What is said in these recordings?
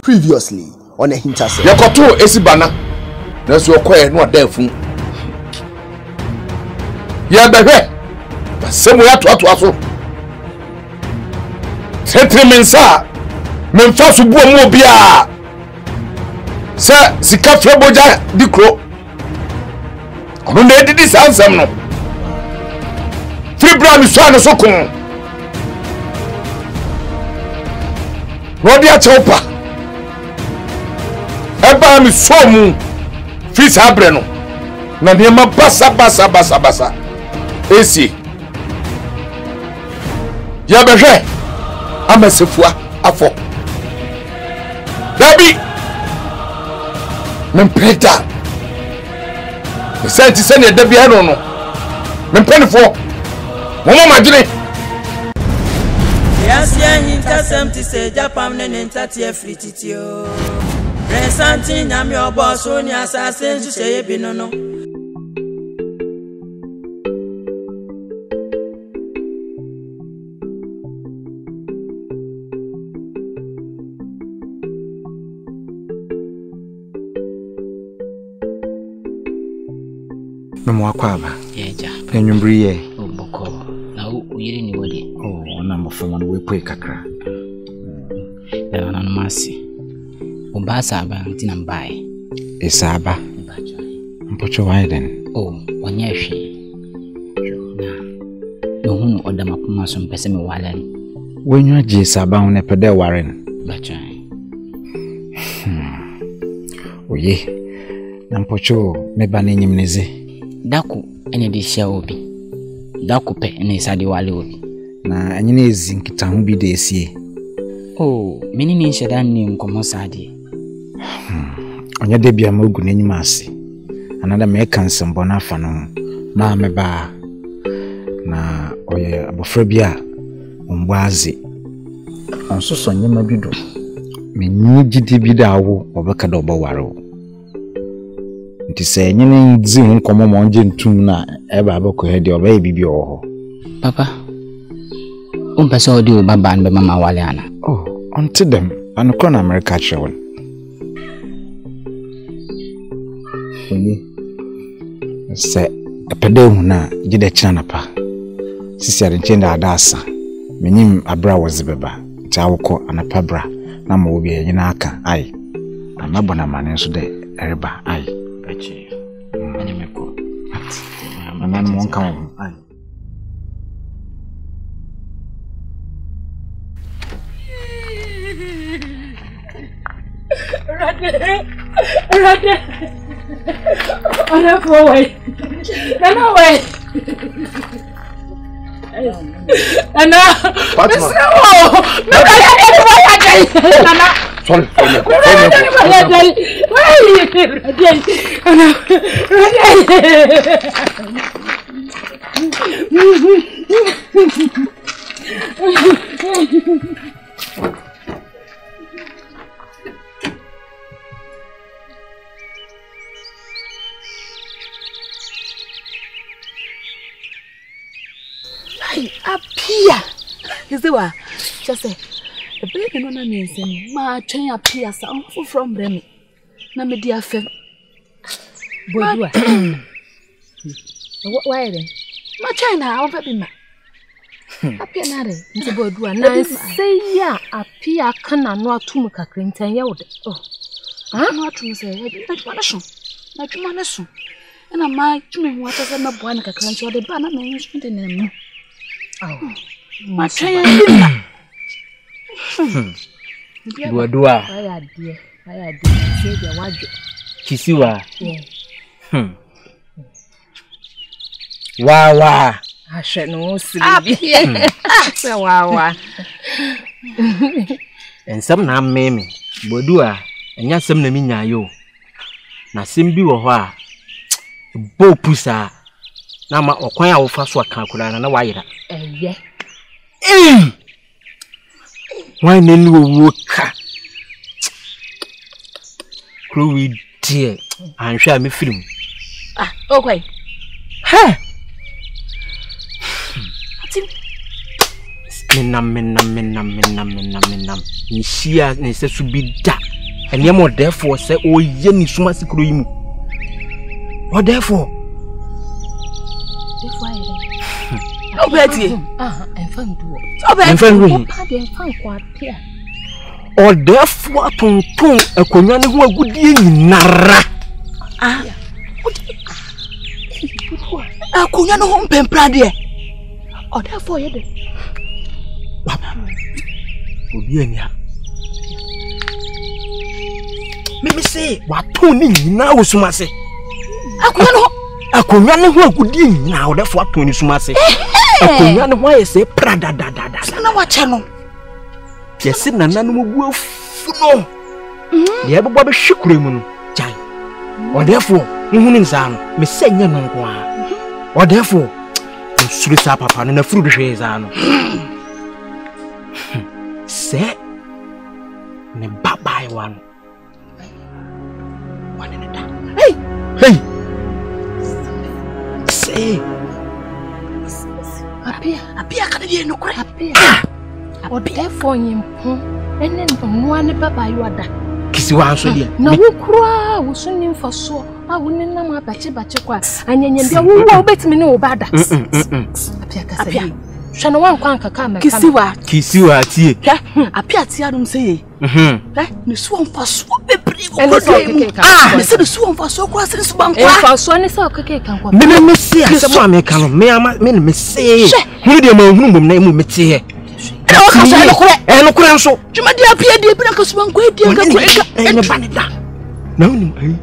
Previously on AHINTASEM. Yakoto esibana. Naso okoye no adanfu. Ya behwe. Basemu ya to aso. Settlemensa. Memfa so buo mu bia. Sa sika freboja dikro. Ono na edidi sansam no. Free brand so na so kun. Rodia chopa. Eba mi somu. Fis abre no. Na niema basa. Esi. Ya behwe. Amesefua afọ. Dabi. Mempeta. Senti sene dabi ano no. Mempenfo. Momo magine. Yes, AHINTASEM to say Japan and entatia frititio. Presenting Yam your boss on your assassin to say Binono. Memwakwaba. Yeja. Penyumbriye. Oboko. Na uyiri ni wodi. Oh, na mfama no wepo kakra. Na no masi. Umbasa aba ntina mbae. Esaba. Mpocho widen. Oh, wanyehwe. Na. No hu odama kuma so mpese me walani. Wenyu aje esaba ho ne pede waren. Bachai. Oye. Na mpocho meba ne nyimneze. Daku ene de hia obi. Daku pe ene sade wale obi. Na anyine ezi nkita ho bi de esie. Oh, mini ni nsheda ni nkomo sade. Onya de bia magu n'enyim ase. Anada me kansem bona afa no. Ma meba na oye abofra bia ombwaze. Onso so nyema bi do. Menyi gidi bi da wo obeka do obawaro. Nti se nyine nzi nkomo mo nje ntum na eba abako hedi oba ebibi oho. Papa. Umpesa odi o baba nbe mama wale ana. Oh, unto them. Anu kon America chewon. Oye. Se epede hu na gide china na pa. Sisi arenchenda adasa. Menyim abra wozibeba. Ti awoko anapa bra na ma obi enyina aka. Ai. Amabona mane nso de ereba. Ai. Bechi. Ani meko. Manan mo nka wo. Ai. Rade. Ana forward. Nana way. Nana. Fatima. Nana. Sorry. Apia. Is the one? Just say, the baby no means ma train appear some from them. Na me dear fem. Boy, why then? Ma China, I'll be ma. Apia nare, into Bodua. Now say ya, appear can not to make a crinton yard. Oh, I'm not to say, I want to. And I might to me what as I'm a boy and a crunch or the banana management in them. Oh, my train. Dua. I did. Say the word. Kisiwa. Wawa. I should know. So, wow. And some na meme. Bodua. And yet some naminya yo. Na simbi wa bo pusa. Na ma okwanya wo fa so akankura na wayira. Yeah. Why nenu wo ka? Chloe dear. I'm sure me film. Ah, okay. Ha. Menam. Nishia ne se subida. And yamo therefore say oh ye ni suma sikro yimu. What therefore? Oh Betty. And fun do. Oh Betty. Or therefore tonton akonya ne ho agudie nyinara. Akonya no ho mpempra de. Or therefore ye de. Obi ania. Me say waton ni nyina wo suma se. Akonya ne ho agudie nyina or therefore waton ni suma se. Akonya ne ho ayese prada da. Na wache no. Yesi nana no mu afuno. Ye bebo be hwekure mu no. Jai. Or therefore, nhunu nza no, me senya no nko a. Or therefore, suru sa papa no na furu de hwe za no. Se ne babai wan. Wan ne da. Hey. Say. Apia ka de no kure. Apia. Or therefore yimpo enen no ane baba yoda kisiwa anso dia na wo kura wo so nim fa so a wo nenam abache kwa anyanya bia wo wo betimi ne wo bada apia kasa bi hwa no wan kwan kaka me kisiwa tie apia tie adum sey ne so mfa so bebre wo me se ne so mfa so kwa se so bankwa mfa so ne se okeke kan kwa me se asem ameka no me se hu de ma hu mbom na mu mete no kure nso juma dia pia dia bi na kasuwa nkwa dia ka kure ne banida na unim ai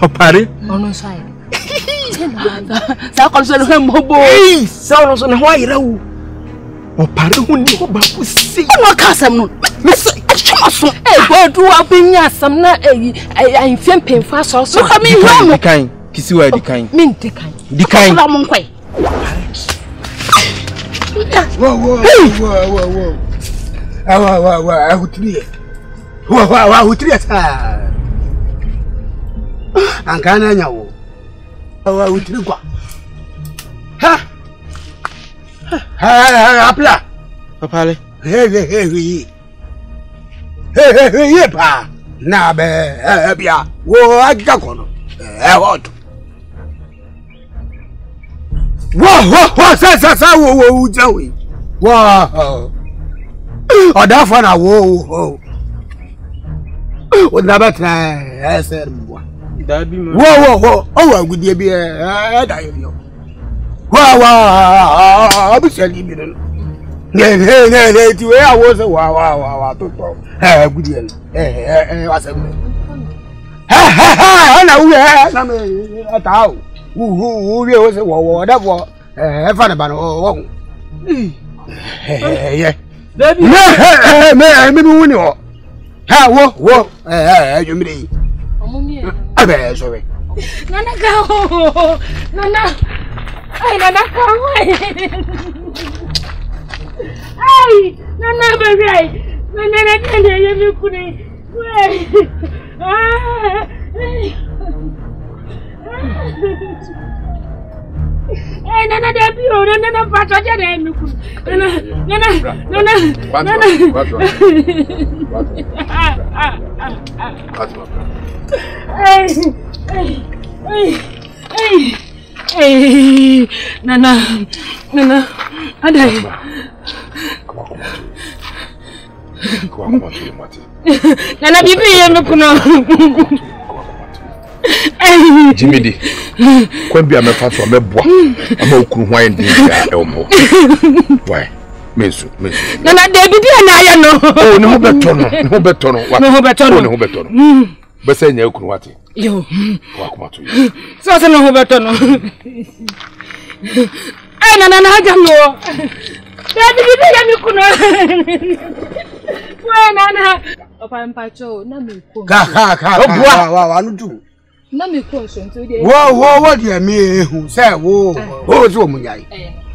opare ono sai sa ko so no mbobo sa ono so ne ho ayira wu opare hu ni ho ba ku si no ka asam no me se so bodu abinya asam na ai mfem pemfa so ka mi hu mo kan kisiwa di kan min di kan la mo nkwai Whoa. Hutria sa. Ankana nyawo. Hutri kwa. Ha. Apla. Papale. Hey pa. Na be bia. Wo agika kono. What? Whoa, sa, wo, Joey. Whoa. Oh, that one, whoa. What about I said, whoa. Oh, good dear, be a diary. Wow, I'll be telling you. I was a wow, good dear. What's a ha, who was a war, that was fun about all. Yeah, maybe when you are. How, you mean? I'm sorry. Nana go, Nana. Nana Nana debut, Nana Pataja, Nana, Nana, Jimmy, Quambi, I'm a fat from a boy. I'm a cool wine, elbow. Why? Miss. No, I know. Oh, no better, no better, no better. But say, no, what? You walk to you. So, I know better. I don't know. Opampacho na me ko. Wa no du. Na me ko so nti de. Wo de me hu say wo. O so mu nyai.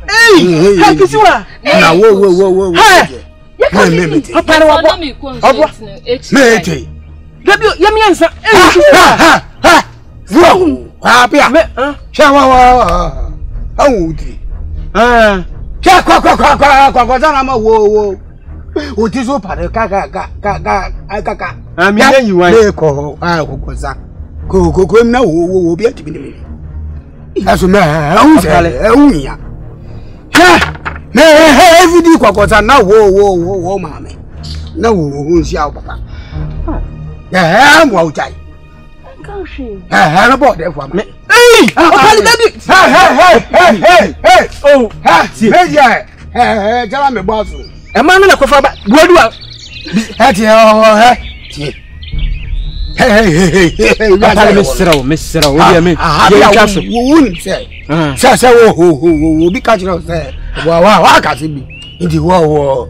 Ha kisiwa. Na wo. Ha me. Opare wo. Na me ko so nti. Me. Gabi yam yansa. Ha. Wo. Ha bia. Sha wa. Awu di. Kwa zana ma wo. O ti so pare kaka. Mi yan yi wan. Ko za. Ko na wo bi ati bi ni. Aso me ya. Me everyday kwa za na wo ma me. Na wo nsi awo papa. Mo chai. Kan shi. Na bo de for me. Hey! Hey! Oh, media. Tell me boss. E ma no na kofa ba. Buadu a. Hey. Apale mesra o dia me. Ye twaso. Wun say. Say wo bi ka jira say. Wa ka se bi. Ndi wo.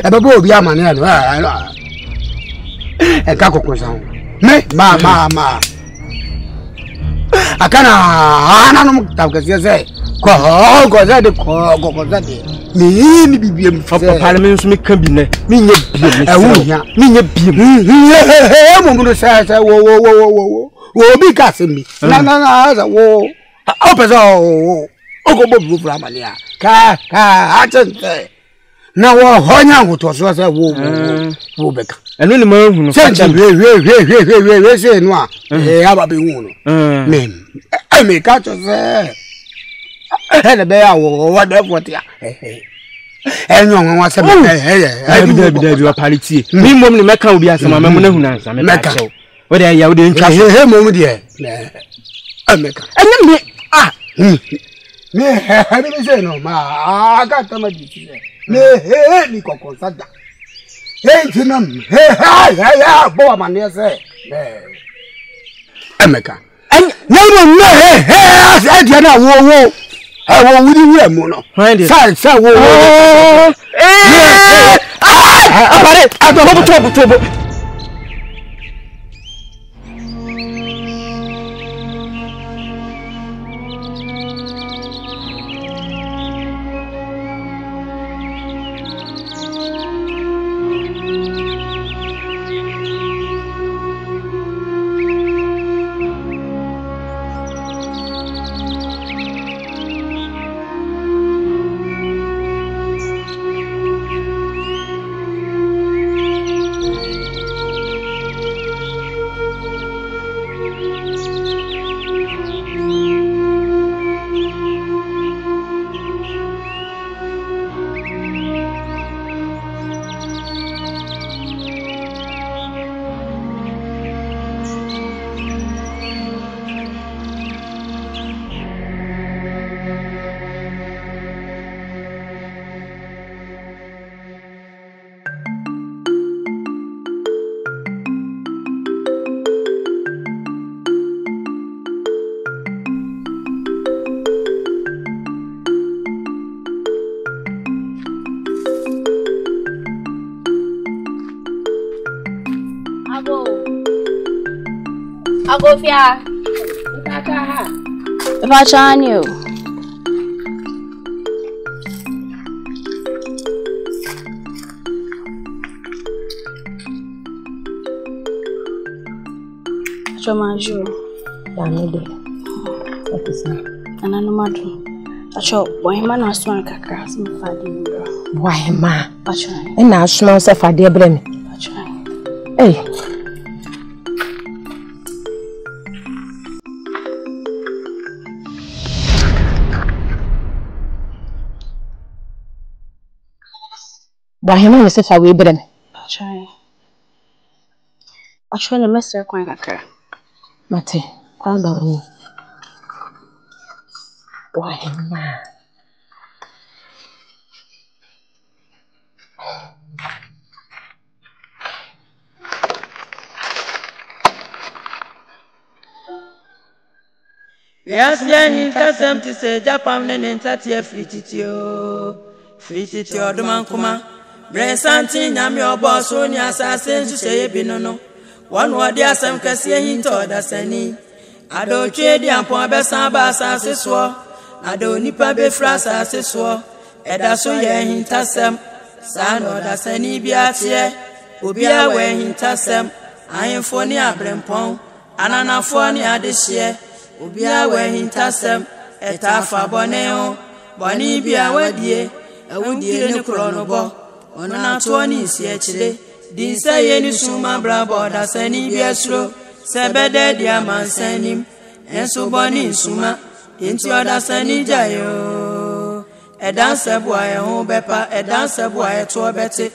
E baba obi amane na. E ka kokosa. Me ma. Akana ana no tabkasi say ko za de mi bibiem papa parlement nso me kan bi ne me nya biem mo no say wo bi ka se mi na za wo o pesa o go bo fura mania ka atente na wo honya ngoto so say wo beka eno ni ma hu no say we say no a aba be hu no me ka to say hele be ya wo de fotia enyo nwa se Dabi wa parity mi mom ni meka obi asema me mo na hu na ansa me ka chew we de ya we de ntwa he mom de meka enye me me say no ma aka tama di me ni kokonsa da tinam ya bo amane say emeka no dia na wo wudi wi mu no sa wo apare atobo Agofia. Vachanio. Chomaju. Amede. Opisa. Ananumadu. Acho, boyma na aswan kakra se mfadi mbro. Boyma. Achai. Na aswan se fadi ebrem. Achai. Eh. Boyma se fa we ebrem. Achai. Acho na mesre kwan kakra. Mate, kwagani. Wahema. Yes, AHINTASEM to say Japan and Tatia Frititio, the Mancuma. Bresantin, I'm your boss, only assassin to say Binono. One word, yes, I'm Cassia told us any. I don't trade the Ampon Bessamba as a swore. I don't need Pabe Fras as a swore. And that's so AHINTASEM. San or that's any beatie. Ubia AHINTASEM. I am for near Brempong. And I'm for near this year. Ubia AHINTASEM. Etafa boneo. Boni bia wadie. A woodie no chronobo. On an 20 CHD. Din say any suma brabo that's any biasro. Sebede diamond send him. And so boni suma. Into other sani jayo. A dancer boy, a home bepa, a dancer boy, a tour betty.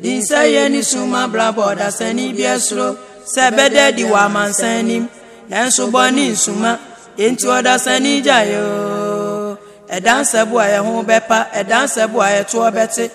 Din say any suma brabo that's any biasro. Sebede diamond send him. And so boni suma. Into other sani jayo. A dancer boy, a home bepa, a dancer boy, a tour betty.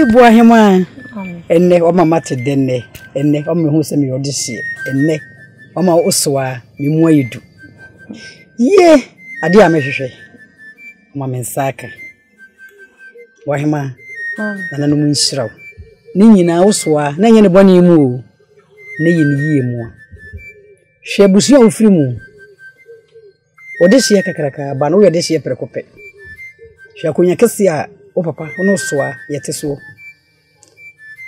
Boahema enne o mama te denne enne o me hu se me odihye enne o ma oswa me mu ayidu ye ade a mehwehwe o ma mensaka Boahema na no mu nhyiraw ni nyina oswa na nye ne bone mu o na ye ni yie mu a hwe busu a ofiri mu odihye kakraka ba no ye odihye prekope hwe akonya kese a o papa ono soa yeteso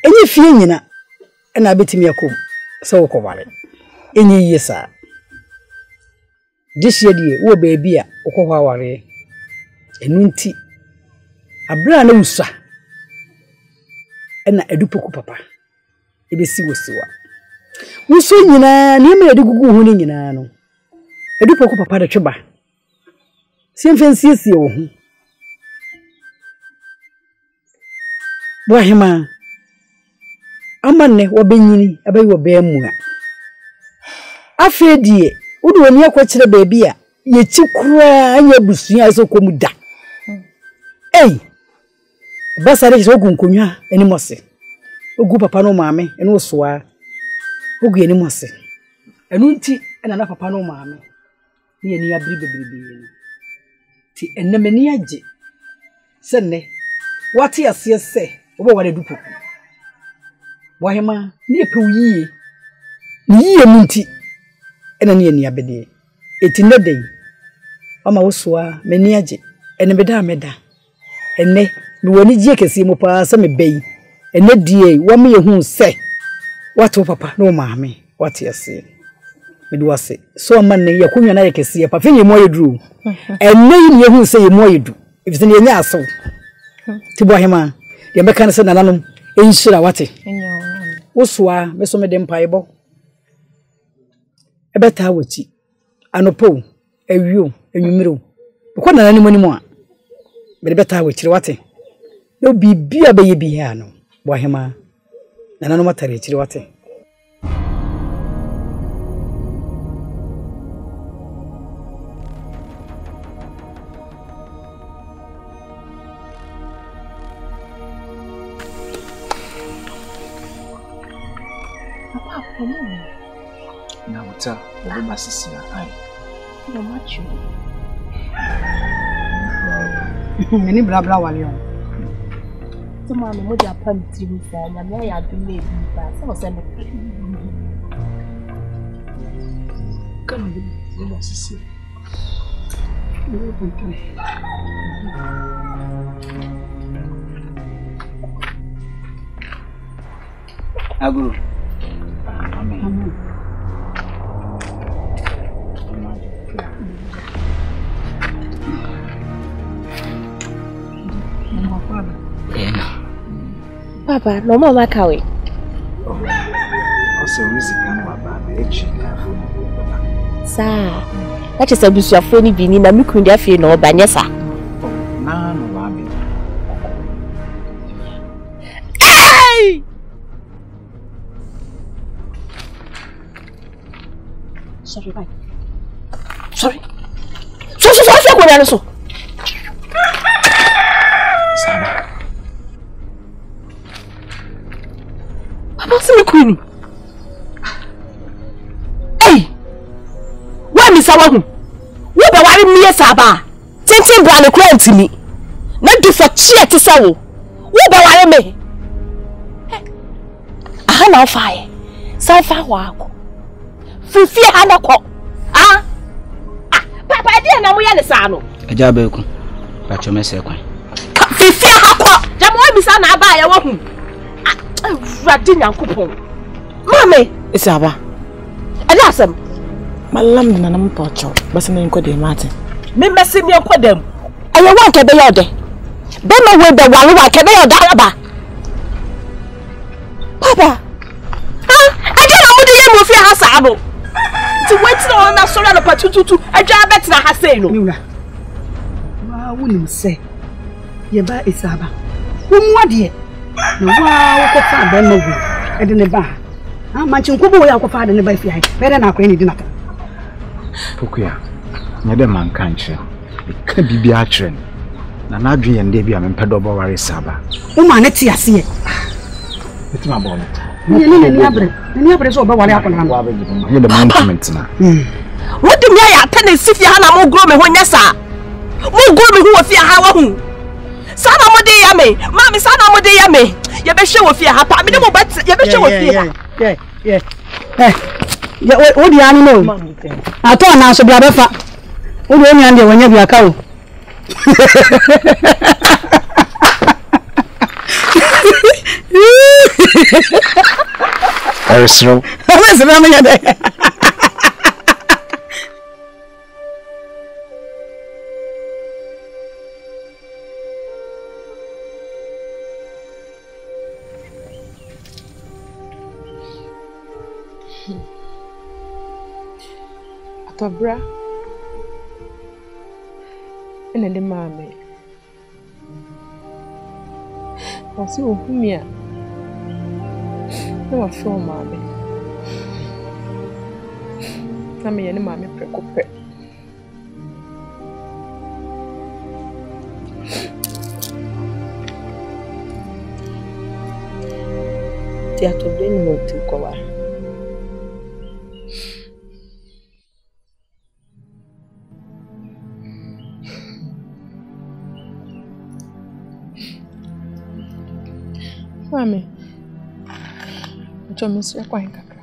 enye fie nyina na betimi akom se wo kobale enye yesa dihye die wo baabi a wo aware enunti abra na usa na edupoku papa ebesi wosiwa wuso nyina ne me edugugu hu ni nyina no edupoku papa da tweba siemfensiesie wo hu Boahema amanne wobenyini abayi wo beemua afedie wode woni akwakire baabi a yechi kura anya busua so komuda basare so gunkonwa enimose ogu papa no maame ene osoa ogu enimose enu nti ena na papa no maame ne ye ni abiri bebrebe ti ennemeni age senne wati asese obo wale dupo Boahema ne pe uyiye ni yiye munti ena ne ni abede etinde den ama wosoa meni age ene beda meda enne Me wani gye kese mo pa se me bɛyi. Ene die wo me yehu se. What papa no maame. What you say? Me do ase. So man ne ye kunwa na ye kese ye pa fe ye mo ye duru. Ene yi yehu se ye mo ye du. If se ye nya aso. Ti bo hema. Ye be kan se nananom enhyira wate. Wosoa me so me de mpaebo. Ebeta wati. Anopo, ewio, enwumiro. Ko nananom ani mo a. Me de beta wati wate. No bibia be ye bia no. Bo hema. Nananom atare chiri wate. Na uta, obo basisi na ai. No macho. Meni bla bla wale on. Tuma mo dia pam trim fa na me ya do me bi ba. Se mo se me. Kama bi basisi. Aguru. Amen. Papa, no mama kawe. Also music and baba Sa. That is a busuafo ni bi ni na mikundi afie na oba nyesa. Na no wabe. Hey! Sorry, bye. Sorry. So ko na so. Sana. Papa se me kuni. Hey! Wa mi sawa hu. Wo ba ware mi saba. Tintin bra ne kura ntimi. Na du for chia ti sawo. Wo ba ware me. Aha na ofae. Sa fa wa ko. Fifi ha na ko. Ah. Papa e na mo ya le sa no. Eja ba eku. Ba chome se kwan. Fifi ha ko. Jamo mi sa na aba ya wo hu. Radi nyankopon. Mame, Isaba. Ada asem. Malam na nam pocho. Basi na nko de mate. Me mesi mi enko dem. Aye wan ke be yode. Be no we be wale wa ke be yode aba. Papa. Aje na mudi ye mo fi ha sa abo. Ti wait na na so na patututu. Aja bet na ha sei no. Niwa. Wa wonim se. Ye ba Isaba. Wo mu ade. No wa ko fa ba magu. E de ne ba. Ah manchi nkubo ya ko fa de ne ba fi hai. Be de na akwa ni dinaka. Pokuya. Nyede man kanche. Ka bibia akire. Na na adwe yende bia me pedo bo ware saba. Wo ma ne ti ase ye. Etima bo. Ni abre so ba wale akona no. Nyede man comment na. What do me ya tane sifi ha na mo gro me ho nyasa. Mo gro me ho fi ha wa hu. Sana mo de ya me. Mami sana mo de ya me. Ye be hwe wo fi ha pa. Me de mo bet ye be hwe wo fi ha. Yeah. Ya o di anu no. Ato na so bia be fa. O do nya de wonya bia ka o. Erisro. Mas na me de. Atobra. Ene de mame. Wasi ohumia. Na wa fo mame. Na me ye ne mame prekope. Ti atobra ni mo ti ko wa. Mami, eu me kwa kakra.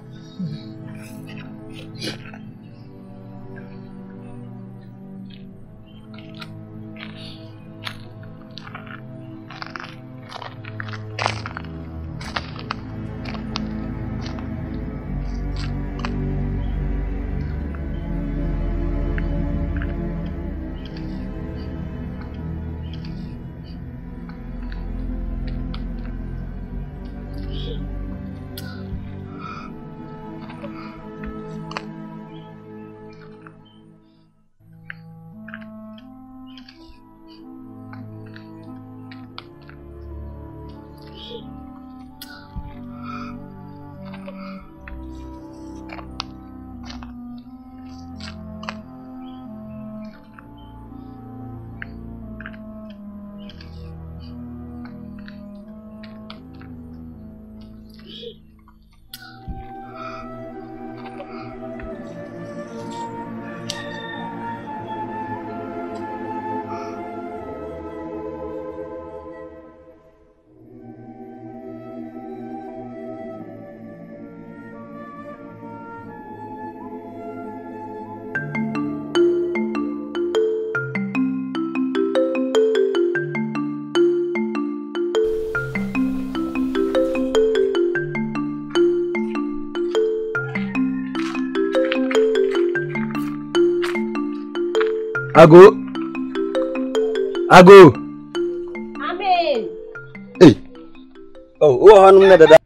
Ago. Amen. Hey. Oh, hanum na dada.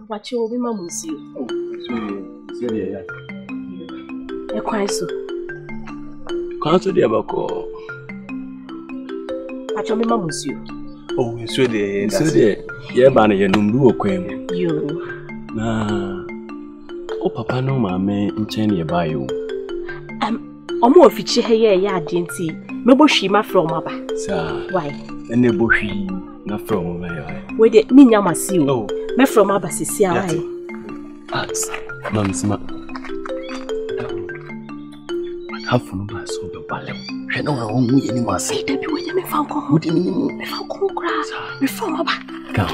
Watch you, Mama Monsieur. Oh, sorry, yeah. A crisis. Can't do about Watch your Mama Monsieur. Oh, so there. Yeah, Banner, you know, you. Nah. Oh, Papa, no, mamma, in China by you. More of it, yeah, didn't see. Maybe she ma from Abba. Sir, why? And the bushy, not from my where the Nina Massio. Oh, me from Abba, Sisia. Mam's ma. Half from my soul, the ballet. I don't know who anyone say. Baby, when you found come, what do you mean? Me found come grass. Me from Abba. Go.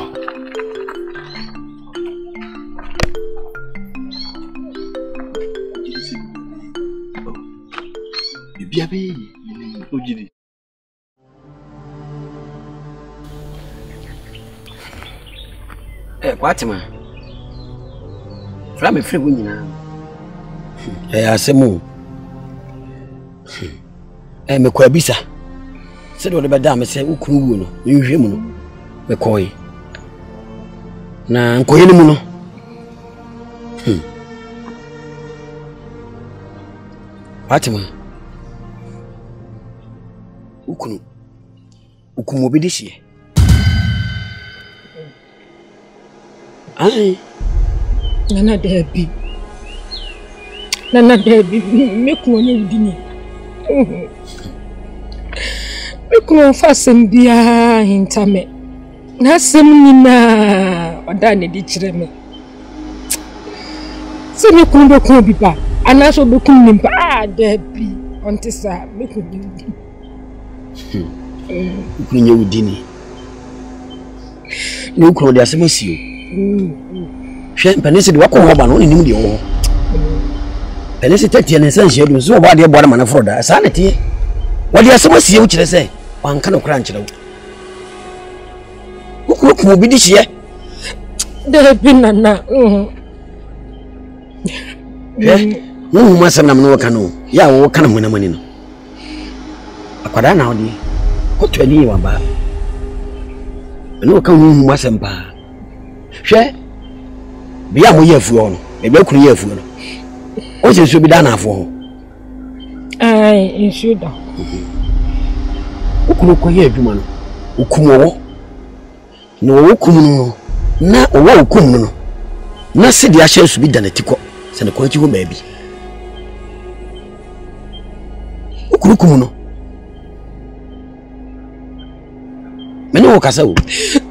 Biabe, ojiri. Kwatima. Fra me free wunyina. Asemu. Me kwa bisa. Se do le beda me se ukunu wu no, nhwe mu no. Me koyi. Na nkoyi ni mu no. Kwatima. Ukunu obi de hie. Ai. Nana debi me ku onye udini. Me ku fasem bia hintame. Na sem nyina oda ne di kire me. Se me ku do ku bi ba, anaso do ku nimpa debi ontisa me ku di. Ukunu udini. Ni ukunu de asemosio. Hwe penesi de wakọ hoba no nim de wo. Penesi tete ne san hyedu so oba de bo na manafro da sa na tie. Wode asemosio kire se wanka no kra nkire wo. Ukunu bi di hye. De bi nana. Wo masam na no waka no. Ya wo kana mo na mani no. Akwada na odi. Kotu ani wa ba. No ka wo masam pa. Hwe bia mo yefuo no e be kunu yefuo no o se so bi da na afo ho ai inshuda ukunu ko ye adwuma no ukumu no ukumu no na owo ukumu no na se dia hye so bi da na tiko se ne ko chi ho ba bi ukumu no mene wo kasa wo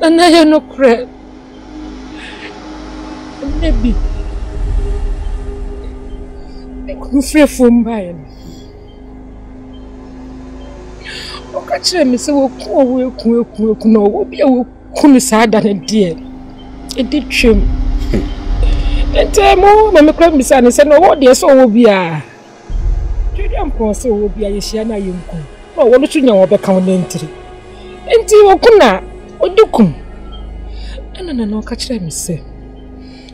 na ye no kre Maybe. I couldn't free from buying. O catch me so no be a commissar than a dear. It did trim. And tell more, my crab miss and said, no, what dear so will be a. Julian Consul will be a Yashana Yunko. Oh, what should you know about count entry? And you couldn't, or do come. And no catch me say.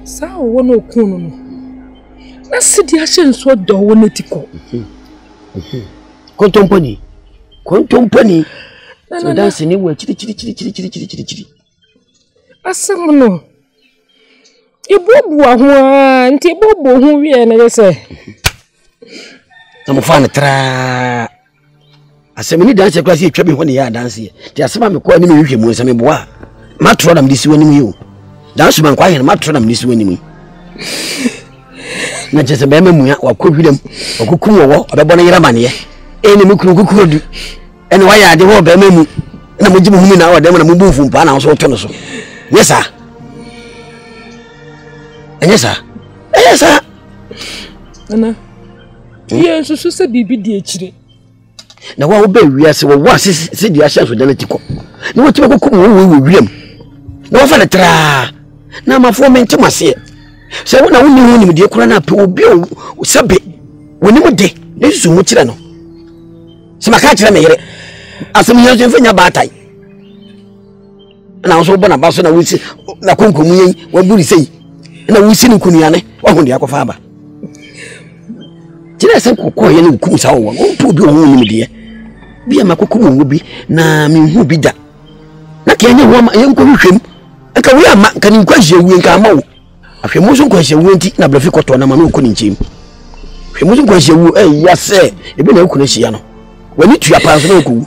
Sa wono kunu no na sidi a hyenso do wono tiko kontompani so dance ni wo chiri asem no ibobu aho nti ibobu ho wie na yese na mo fa na tra asem ni dance class e twa bi ho ne ya dance ti asema me ko ani me hwehwe mu nsame boa matro na me disi wani mu yo dance man kwa hen matro na me disi wani mu na jese be mamu ya wakɔhwirem okukum wo obɛbɔ no yerama ne ene me kuru kukurodu ene wa ya de wo be mamu na mo jimu humi na wo de na mo bufu mpa na so to no so yesa ana ye susu se bibi di ekire na wa wo be wiase wo wa se di ahya so dana tiko na wo tiba kokum wo wirem na wo fa na tra na mafo mentemase se wona woni woni me de kura na pe obi o sabe woni mo de yesu mo kire no se maka kire me yere asem yesu mfanya batai na so bona baso na wusi na konkomu yen wa buri sei na wusi ni kunuane wa hu dia ko fa ba tira se kokko ye ni kum sa wo opo bi wo hu de bia makoko wo bi na me hu bi da na ke nya wo ma ye nko hwehwem aka wo ama kan nko hye wu nka ama wo ahwe mo so nko hye wu nti na blafi koto na ma no ko ni nchim hwe mo so nko hye wu ya se e bi na ku na hye no wani tu apa so ko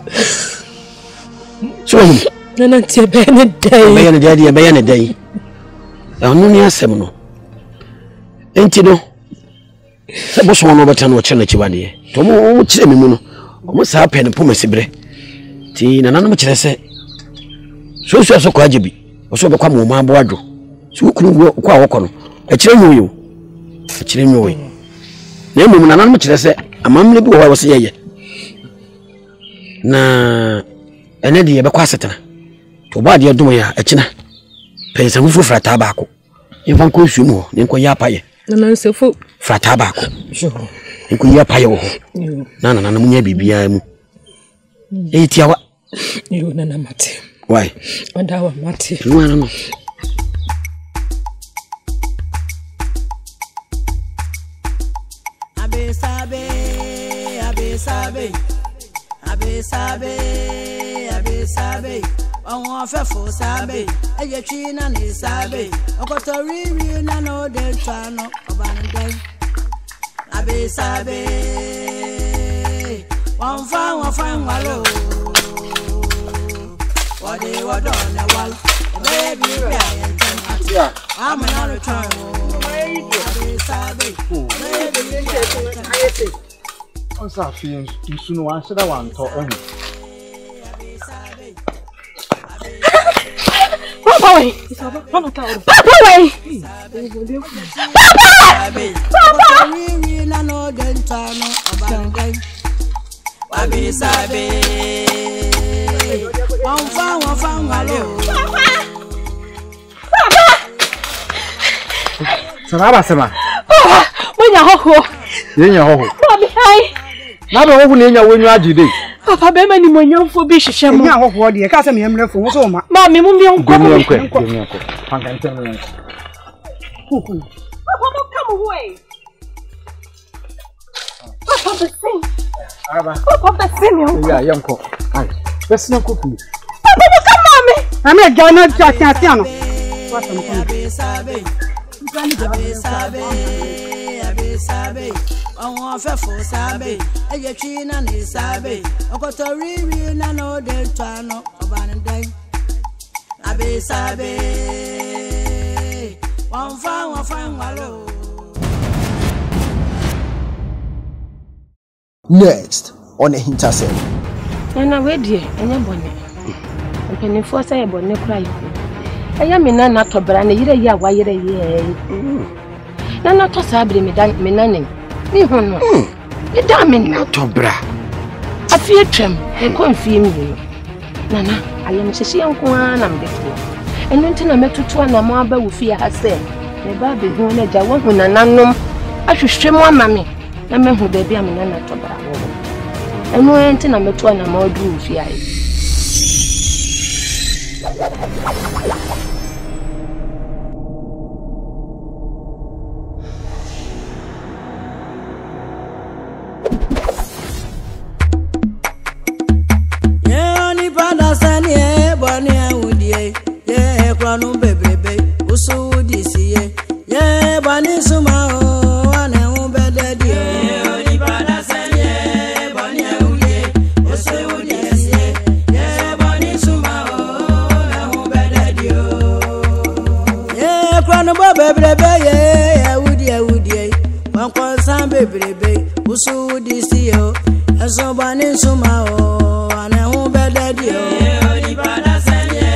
so nana tie be ne dai be ne dai anu ni asem no enti no se bo so no beta no che na chiwade to mo kire me mu no mo sa pe ne po masibre ti nana no kire se so ko ajebi o so be kwa mo ma bo adwo so kunu ko awoko no a kire nyoyo a kire nyoyo na mo nana no kire se amamle bi wo se yeye na ene de ye be kwa setena to ba de dum ya akina pensa mu frata ba ko yefan ko hwemu ho ne ko ya paye nana nsefo frata ba ko ne ko ya paye wo ho nana mu nya bibia mu tiawa yo nana mate why ondawa mate no abe on fefo sabe eye twi na ni sabe okotori ri na no de twano obandai abe sabe won fa walo wade wadona wal baby yeah I'm not a child abe sabe baby on sa fi sunu wan se da wan to Papa way. Papa way. Papa. We na no den tano abandai. Wabi sabe. Won fa ngalo. Papa. Sama sama. Papa, wenya hoho. Yenya hoho. Mami hai. Na be hoho ne nya wenyu agide. Papa be mani monyamfo bi hwehwe mo. Nya hoho de ka se me emrefo wo so ma. Mami mu bi onko. Gemi. Panka ntemu. Kuku. Papa mo come away. Papa be sing. Aba. Papa be sing. Ya yanko. Ai. Besi na kuku. Papa mo come mami. Ami ga na tia no. Wasa mo. Abe sabe. On fefo sabe eye twi na ni sabe okotori ri na no de twano obandai abe sabe won fa walo. Next on AHINTASEM. Nana we die enya bone mpanifo say e bone kura yi eya me na tobra na yire yi awa yire yi nana to sabre me nanen ni hono ni damen na tobra afie twem e kon fie mi nana ayem hyehye yanko na mdeto eno ntina metutu na mo aba wo fie ha se me ba be hu na ja wo hu nananom ahwehwe mo amame na mehu da bia me nana tobra wo eno ntina metu na mo du wo fie ai no bebebe usu disiye ye bani suma o ane hu bededi ye oni bada sanye bani uye usu disiye ye bani suma o ane hu bededi ye kwa no bebebe ye udie wan kwa san bebebe usu disiye eso bani suma o ane hu bededi ye oni bada sanye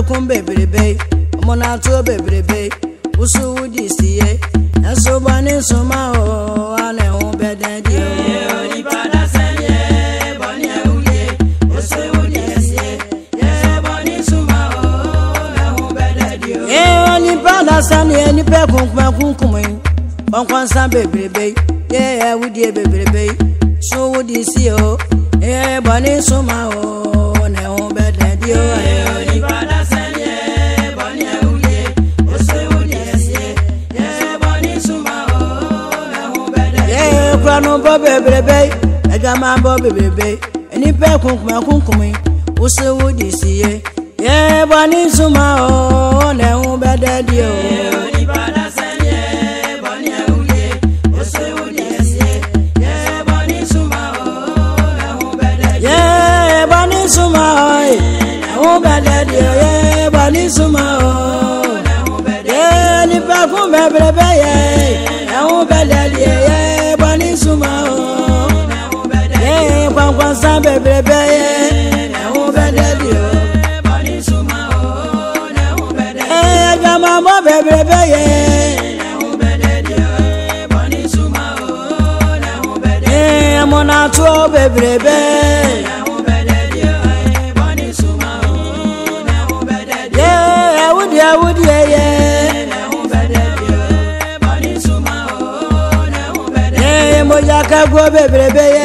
kum bebrebe omona to bebrebe usu wudi siye aso bani suma o ane hu bededi o ni pada senye bani awuye usu wudi siye ye bani suma o na hu bededi o ye ni pada senye ni pe kunkum onkwansa bebrebe yeah would ye baby so would you see oh yeah bunny so ma oh no better dio ni bada sanye bunny would ye o say would ye see yeah bunny so ma oh no better yeah kwano baby agama baby any pe kunkumi o say would you see yeah bunny so ma oh no better dio ni bada sanye bunny would ye o say would ye see yeah bunny so ma yeah, Bunny Suma, oh, bad, yeah, Bunny Suma, yeah, the perfume, baby, oh, bad, yeah, Bunny Suma, yeah, Papa, baby, oh, bad, Bunny Suma, yeah, Gamma, baby, oh, bad, Bunny Suma, yeah, I'm on a tour, baby. I would yeah, Moyaka go baby.